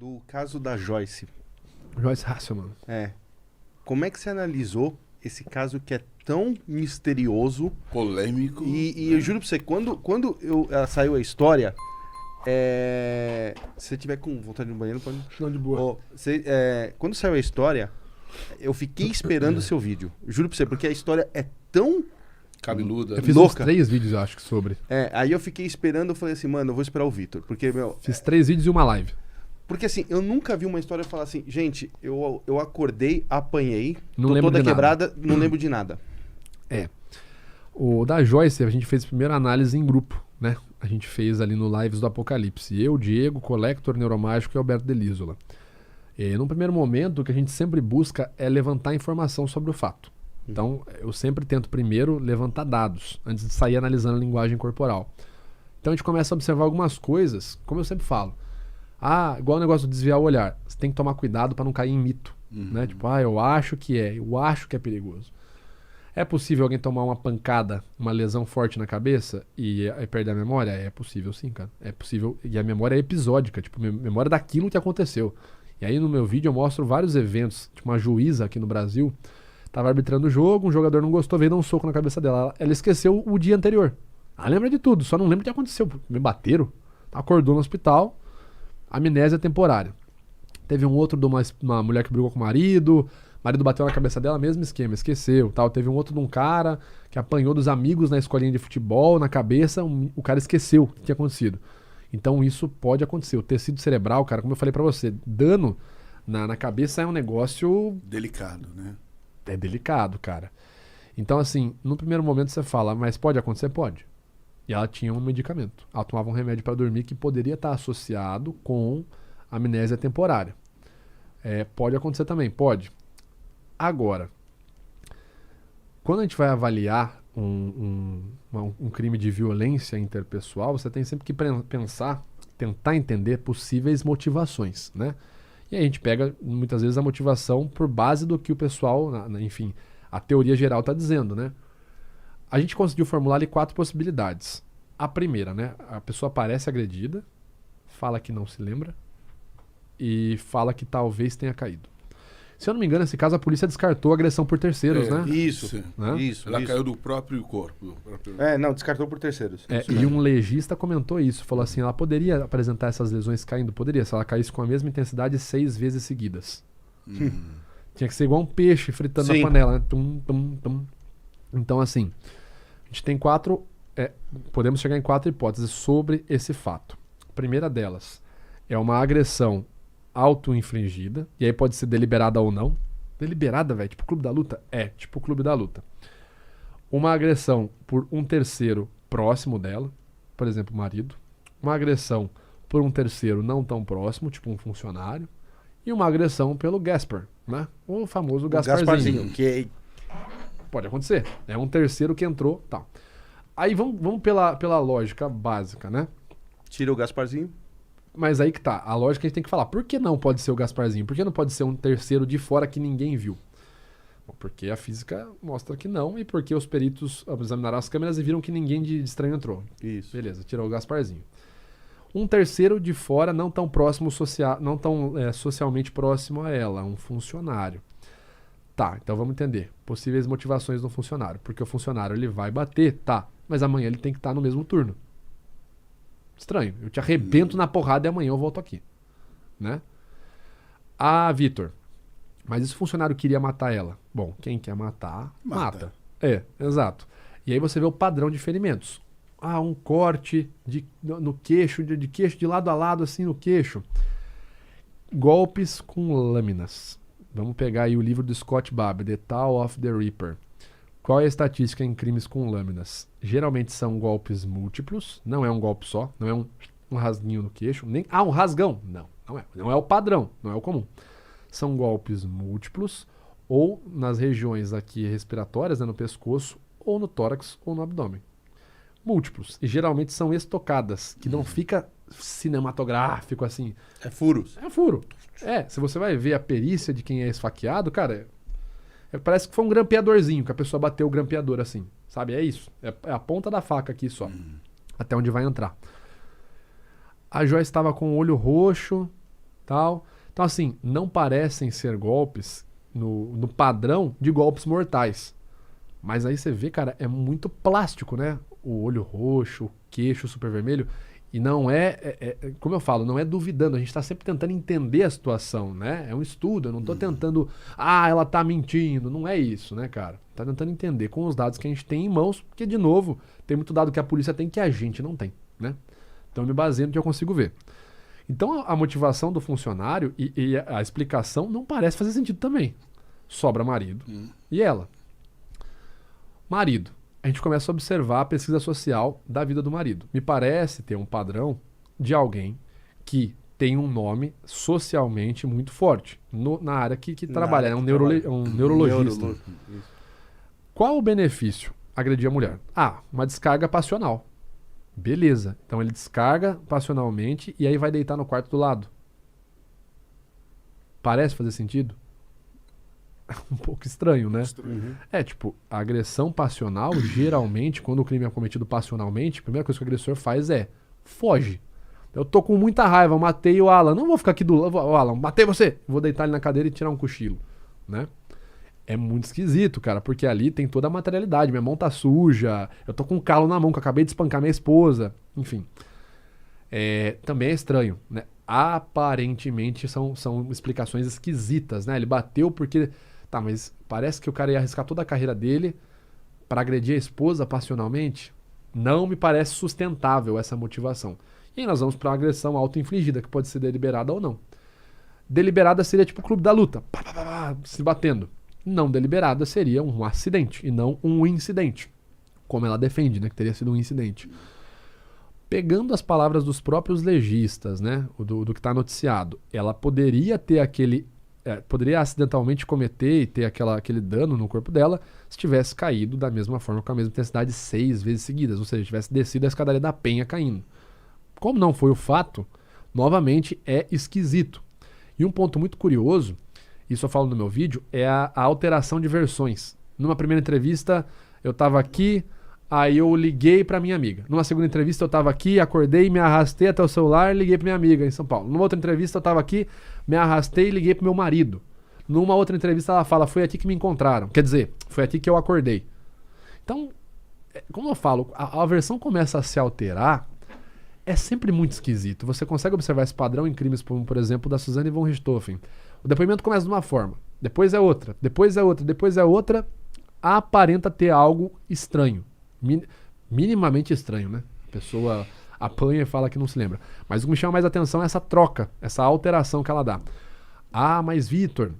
do caso da Joyce. Joyce Hasselman. Como é que você analisou esse caso que é tão misterioso? Polêmico. E eu juro pra você, quando saiu a história, se você tiver com vontade de ir no banheiro, pode... Não, de boa. Quando saiu a história, eu fiquei esperando o seu vídeo. Juro pra você, porque a história é tão... Cabeluda. Eu fiz louca. uns 3 vídeos, eu acho, sobre. Aí eu fiquei esperando, eu falei assim, mano, eu vou esperar o Vitor. Porque, meu... Fiz 3 vídeos e uma live. Porque assim, eu nunca vi uma história falar assim, gente, eu acordei, apanhei, Não tô lembro toda de nada. quebrada, não lembro de nada. O da Joyce, a gente fez a primeira análise em grupo, né? A gente fez ali no Lives do Apocalipse. Eu, Diego, Collector, Neuromágico e Alberto Delísola. E num primeiro momento, o que a gente sempre busca é levantar informação sobre o fato. Então, eu sempre tento primeiro levantar dados, antes de sair analisando a linguagem corporal. Então, a gente começa a observar algumas coisas, como eu sempre falo. Igual o negócio de desviar o olhar. Você tem que tomar cuidado para não cair em mito. Né? Tipo, eu acho que é perigoso. É possível alguém tomar uma pancada, uma lesão forte na cabeça e perder a memória? É possível sim, cara. É possível. E a memória é episódica, tipo, memória daquilo que aconteceu. E aí no meu vídeo eu mostro vários eventos. Tipo, uma juíza aqui no Brasil tava arbitrando o jogo, um jogador não gostou, veio dar um soco na cabeça dela. Ela esqueceu o dia anterior. Ela lembra de tudo, só não lembra o que aconteceu. Me bateram, acordou no hospital, amnésia temporária. Teve um outro de uma mulher que brigou com o marido bateu na cabeça dela, mesmo esquema, esqueceu, tal. Teve um outro de um cara que apanhou dos amigos na escolinha de futebol, na cabeça, o cara esqueceu o que tinha acontecido. Então isso pode acontecer. O tecido cerebral, cara, como eu falei pra você, dano na cabeça é um negócio... Delicado, né? É delicado, cara. Então assim, no primeiro momento você fala, mas pode acontecer? Pode. E ela tinha um medicamento. Ela tomava um remédio para dormir que poderia estar associado com amnésia temporária. Pode acontecer também, pode. Agora, quando a gente vai avaliar um crime de violência interpessoal, você tem sempre que pensar, tentar entender possíveis motivações, né? E aí a gente pega, muitas vezes, a motivação por base do que o pessoal, enfim, a teoria geral está dizendo, né? A gente conseguiu formular ali 4 possibilidades. A primeira, né? A pessoa parece agredida, fala que não se lembra e fala que talvez tenha caído. Se eu não me engano, nesse caso, a polícia descartou a agressão por terceiros, né? Isso, né? Isso. Ela caiu do próprio corpo. Não, descartou por terceiros. E um legista comentou isso, falou assim, ela poderia apresentar essas lesões caindo? Poderia, se ela caísse com a mesma intensidade 6 vezes seguidas. Tinha que ser igual um peixe fritando na panela, né? Tum, tum, tum. Então, assim, a gente tem 4... podemos chegar em 4 hipóteses sobre esse fato. A primeira delas é uma agressão auto-infligida, e aí pode ser deliberada ou não. Deliberada, velho, tipo Clube da Luta? Tipo Clube da Luta. Uma agressão por um terceiro próximo dela, por exemplo, o marido. Uma agressão por um terceiro não tão próximo, tipo um funcionário. E uma agressão pelo Gaspar, né? O famoso Gasparzinho. Que pode acontecer. É um terceiro que entrou, tal. Aí vamos pela lógica básica, né? Tira o Gasparzinho. Mas aí que tá, a lógica a gente tem que falar. Por que não pode ser o Gasparzinho? Por que não pode ser um terceiro de fora que ninguém viu? Bom, porque a física mostra que não e porque os peritos examinaram as câmeras e viram que ninguém de estranho entrou. Isso. Beleza, tirou o Gasparzinho. Um terceiro de fora não tão próximo, não tão socialmente próximo a ela, um funcionário. Tá, então vamos entender. Possíveis motivações do funcionário. Porque o funcionário ele vai bater, tá, mas amanhã ele tem que estar no mesmo turno. Estranho. Eu te arrebento na porrada e amanhã eu volto aqui. Né? Vitor. Mas esse funcionário queria matar ela. Bom, quem quer matar, mata. Exato. E aí você vê o padrão de ferimentos. Um corte no queixo, de queixo de lado a lado, assim, no queixo. Golpes com lâminas. Vamos pegar aí o livro do Scott Babb, The Tale of the Reaper. Qual é a estatística em crimes com lâminas? Geralmente são golpes múltiplos, não é um golpe só, não é um rasguinho no queixo, nem um rasgão. Não é. Não é o padrão, não é o comum. São golpes múltiplos ou nas regiões aqui respiratórias, né, no pescoço, ou no tórax ou no abdômen. Múltiplos. E geralmente são estocadas, que não fica cinematográfico assim. É furos. É furo. Se você vai ver a perícia de quem é esfaqueado, cara... parece que foi um grampeadorzinho, que a pessoa bateu o grampeador assim, sabe? É isso. É a ponta da faca aqui só. Até onde vai entrar. A Joyce estava com o olho roxo, tal. Então, assim, não parecem ser golpes no padrão de golpes mortais. Mas aí você vê, cara, é muito plástico, né? O olho roxo, o queixo super vermelho. E não como eu falo, não é duvidando. A gente tá sempre tentando entender a situação, né? É um estudo, eu não tô tentando, ela tá mentindo. Não é isso, né, cara? Tá tentando entender com os dados que a gente tem em mãos, porque, de novo, tem muito dado que a polícia tem que a gente não tem, né? Então eu me baseio no que eu consigo ver. Então a motivação do funcionário e a explicação não parece fazer sentido também. Sobra marido e ela. Marido. A gente começa a observar a pesquisa social da vida do marido. Me parece ter um padrão de alguém que tem um nome socialmente muito forte na área que trabalha. É um neurologista. Isso. Qual o benefício? Agredir a mulher. Uma descarga passional. Beleza. Então ele descarga passionalmente e aí vai deitar no quarto do lado. Parece fazer sentido? Um pouco estranho, né? A agressão passional, geralmente, quando o crime é cometido passionalmente, a primeira coisa que o agressor faz é foge. Eu tô com muita raiva, matei o Alan. Não vou ficar aqui do lado. Alan, matei você. Vou deitar ele na cadeira e tirar um cochilo, né? É muito esquisito, cara, porque ali tem toda a materialidade. Minha mão tá suja, eu tô com um calo na mão que eu acabei de espancar minha esposa. Enfim. Também é estranho, né? Aparentemente são explicações esquisitas, né? Ele bateu porque... Tá, mas parece que o cara ia arriscar toda a carreira dele pra agredir a esposa passionalmente. Não me parece sustentável essa motivação. E aí nós vamos pra uma agressão auto-infligida, que pode ser deliberada ou não. Deliberada seria tipo o clube da luta, se batendo. Não deliberada seria um acidente e não um incidente. Como ela defende, né? Que teria sido um incidente. Pegando as palavras dos próprios legistas, né? Do que está noticiado, ela poderia ter poderia acidentalmente cometer e ter aquele dano no corpo dela se tivesse caído da mesma forma, com a mesma intensidade 6 vezes seguidas, ou seja, tivesse descido a escadaria da penha caindo. Como não foi o fato, novamente é esquisito. E um ponto muito curioso, isso eu falo no meu vídeo, é a alteração de versões. Numa primeira entrevista, eu estava aqui, aí eu liguei para minha amiga. Numa segunda entrevista, eu estava aqui, acordei, me arrastei até o celular e liguei para minha amiga em São Paulo. Numa outra entrevista, eu estava aqui, me arrastei e liguei pro meu marido. Numa outra entrevista, ela fala, foi aqui que me encontraram. Quer dizer, foi aqui que eu acordei. Então, como eu falo, a versão começa a se alterar, é sempre muito esquisito. Você consegue observar esse padrão em crimes, como, por exemplo, da Suzane von Richthofen. O depoimento começa de uma forma, depois é outra, depois é outra, depois é outra, aparenta ter algo estranho. Minimamente estranho, né? A pessoa apanha e fala que não se lembra. Mas o que me chama mais atenção é essa troca, essa alteração que ela dá. Mas Vitor,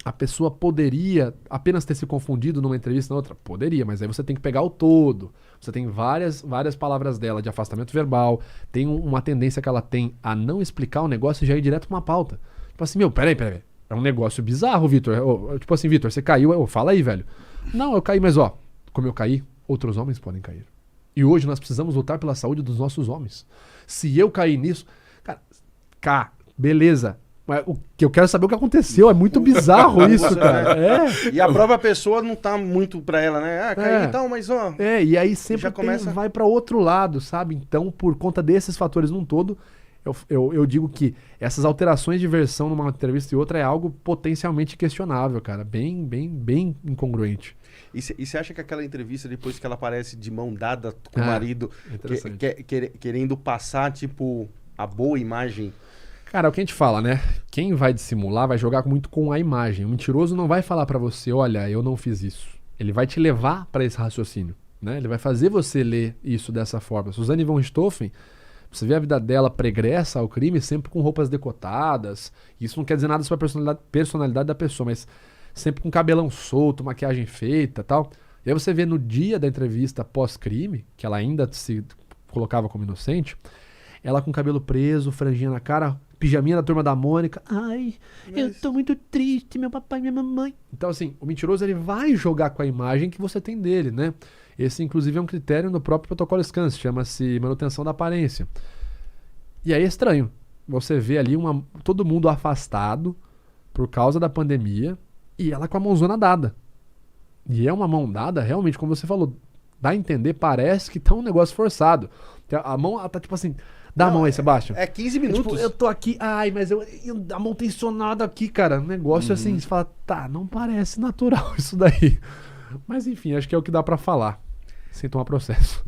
a pessoa poderia apenas ter se confundido numa entrevista na outra? Poderia, mas aí você tem que pegar o todo. Você tem várias palavras dela de afastamento verbal, tem uma tendência que ela tem a não explicar o negócio e já ir direto pra uma pauta. Tipo assim, peraí. É um negócio bizarro, Vitor. Tipo assim, Vitor, você caiu, fala aí, velho. Não, eu caí, mas como eu caí, outros homens podem cair. E hoje nós precisamos lutar pela saúde dos nossos homens. Se eu cair nisso... Cara, beleza. Mas o que eu quero é saber o que aconteceu. É muito bizarro isso, cara. E a própria pessoa não tá muito pra ela, né? Caiu então, mas e aí sempre já começa... vai pra outro lado, sabe? Então, por conta desses fatores num todo, eu digo que essas alterações de versão numa entrevista e outra é algo potencialmente questionável, cara. Bem incongruente. E você acha que aquela entrevista, depois que ela aparece de mão dada com o marido, querendo passar, tipo, a boa imagem? Cara, é o que a gente fala, né? Quem vai dissimular vai jogar muito com a imagem. O mentiroso não vai falar pra você, olha, eu não fiz isso. Ele vai te levar pra esse raciocínio, né? Ele vai fazer você ler isso dessa forma. Suzane von Richthofen, você vê a vida dela pregressa ao crime sempre com roupas decotadas. Isso não quer dizer nada sobre a personalidade da pessoa, mas sempre com cabelão solto, maquiagem feita e tal. E aí você vê no dia da entrevista pós-crime, que ela ainda se colocava como inocente, ela com cabelo preso, franjinha na cara, pijaminha da Turma da Mônica. Eu tô muito triste, meu papai e minha mamãe. Então assim, o mentiroso ele vai jogar com a imagem que você tem dele, né? Esse inclusive é um critério no próprio protocolo SCANS, chama-se manutenção da aparência. E aí é estranho. Você vê ali todo mundo afastado por causa da pandemia e ela com a mãozona dada. E é uma mão dada, realmente, como você falou, dá a entender, parece que tá um negócio forçado. A mão ela tá tipo assim, Dá a mão aí, Sebastião. É 15 minutos. Tipo, eu tô aqui, ai, mas a mão tensionada aqui, cara. Negócio assim, você fala, tá, não parece natural isso daí. Mas enfim, acho que é o que dá pra falar, sem tomar processo.